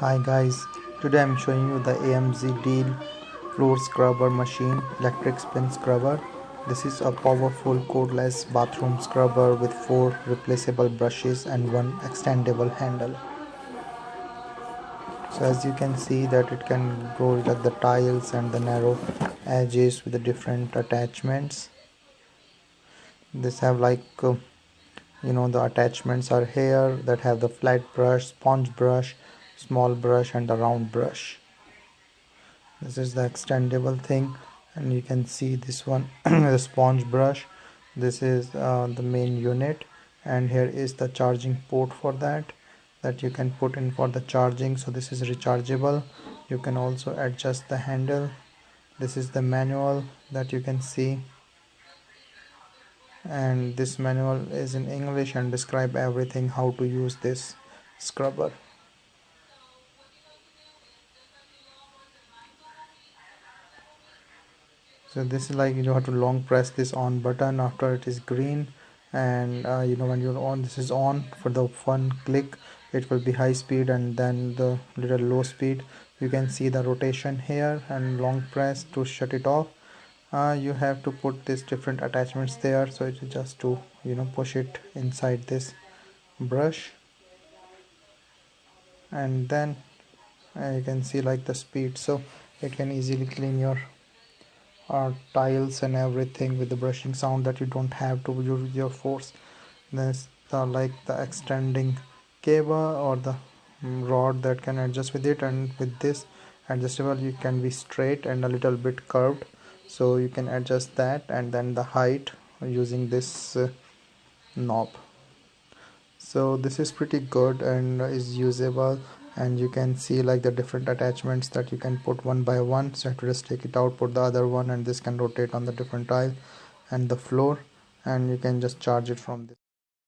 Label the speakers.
Speaker 1: Hi guys, today I'm showing you the Amzdeal floor scrubber machine, electric spin scrubber. This is a powerful cordless bathroom scrubber with 4 replaceable brushes and 1 extendable handle. So as you can see that it can go like the tiles and the narrow edges with the different attachments. This have the attachments are here that have the flat brush, sponge brush, small brush and the round brush. This is the extendable thing, and you can see this one the sponge brush. This is the main unit, and here is the charging port for that you can put in for the charging. So this is rechargeable. You can also adjust the handle. This is the manual that you can see, and this manual is in English and describe everything how to use this scrubber. So this is like you have to long press this on button after it is green, and when you're on, this is on. For the one click it will be high speed, and then the little low speed. You can see the rotation here, and long press to shut it off. You have to put these different attachments there, so it is just to push it inside this brush, and then you can see like the speed, so it can easily clean your tiles and everything with the brushing sound that you don't have to use your force. There's the extending cable or the rod that can adjust with it, and with this adjustable you can be straight and a little bit curved, so you can adjust that, and then the height using this knob. So this is pretty good and is usable, and you can see like the different attachments that you can put one by one. So you have to just take it out, put the other one, and this can rotate on the different tile and the floor, and you can just charge it from this.